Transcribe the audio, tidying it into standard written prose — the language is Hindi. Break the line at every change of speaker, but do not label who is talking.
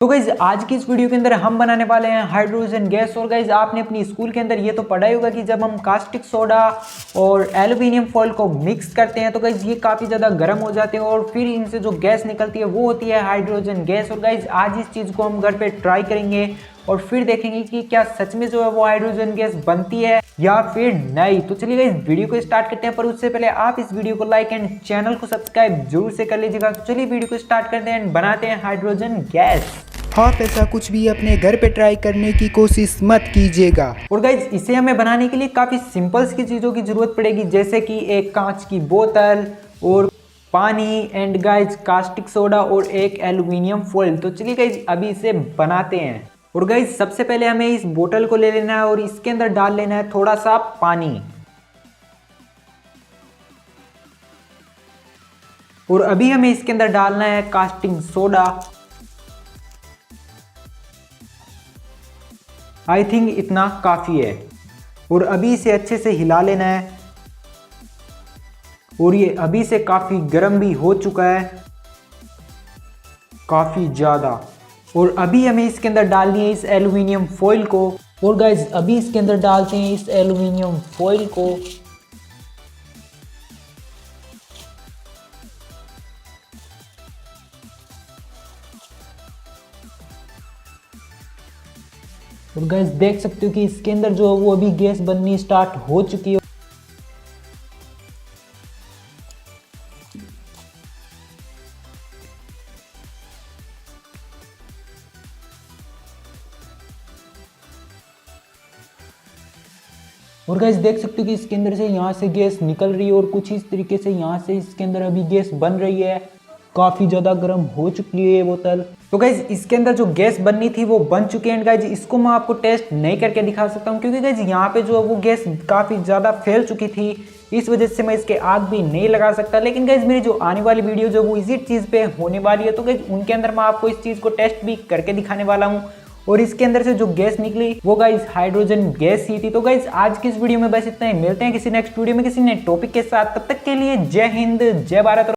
तो गाइज आज की इस वीडियो के अंदर हम बनाने वाले हैं हाइड्रोजन गैस। और गाइज आपने अपनी स्कूल के अंदर ये तो पढ़ा ही होगा कि जब हम कास्टिक सोडा और एल्यूमिनियम फॉइल को मिक्स करते हैं तो गाइज ये काफ़ी ज़्यादा गर्म हो जाते हैं और फिर इनसे जो गैस निकलती है वो होती है हाइड्रोजन गैस। और गाइज आज इस चीज़ को हम घर पे ट्राई करेंगे और फिर देखेंगे कि क्या सच में जो है वो हाइड्रोजन गैस बनती है या फिर नहीं। तो चलिए गाइज वीडियो को स्टार्ट करते हैं, पर उससे पहले आप इस वीडियो को लाइक एंड चैनल को सब्सक्राइब जरूर से कर लीजिएगा। तो चलिए वीडियो को स्टार्ट करते हैं एंड बनाते हैं हाइड्रोजन गैस।
आप ऐसा कुछ भी अपने घर पे ट्राई करने की कोशिश मत कीजिएगा।
और गाइज इसे हमें बनाने के लिए काफ़ी सिंपल सी चीज़ों की ज़रूरत पड़ेगी, जैसे कि एक कांच की बोतल और पानी एंड गाइज कास्टिक सोडा और एक एल्यूमिनियम फॉइल। तो चलिए गाइज अभी इसे बनाते हैं। और गाइज सबसे पहले हमें इस बोतल को ले लेना है और इसके अंदर डाल लेना है थोड़ा सा पानी। और अभी हमें इसके अंदर डालना है कास्टिक सोडा। आई थिंक इतना काफ़ी है। और अभी इसे अच्छे से हिला लेना है। और ये अभी से काफ़ी गर्म भी हो चुका है, काफ़ी ज़्यादा। और अभी हमें इसके अंदर डालनी है इस एल्यूमिनियम फॉइल को। और गाइज अभी इसके अंदर डालते हैं इस एल्यूमिनियम फॉइल को। और गाइस देख सकते हो कि इसके अंदर जो है वो अभी गैस बननी स्टार्ट हो चुकी है। और गाइस देख सकते हो कि इसके अंदर से यहाँ से गैस निकल रही है और कुछ इस तरीके से यहाँ से इसके अंदर अभी गैस बन रही है। काफ़ी ज़्यादा गर्म हो चुकी है ये बोतल। तो गाइज इसके अंदर जो गैस बननी थी वो बन चुकी है। एंड गाइज इसको मैं आपको टेस्ट नहीं करके दिखा सकता हूँ क्योंकि गाइज यहाँ पे जो है वो गैस काफ़ी ज़्यादा फैल चुकी थी, इस वजह से मैं इसके आग भी नहीं लगा सकता। लेकिन गाइज मेरी जो आने वाली वीडियो जो वो इसी चीज़ पे होने वाली है, तो गाइज उनके अंदर मैं आपको इस चीज़ को टेस्ट भी करके दिखाने वाला हूँ। और इसके अंदर से जो गैस निकली वो गाइज हाइड्रोजन गैस ही थी। तो गाइज आज की इस वीडियो में बस इतना ही। मिलते हैं किसी नेक्स्ट वीडियो में किसी नए टॉपिक के साथ। तब तक के लिए जय हिंद, जय भारत।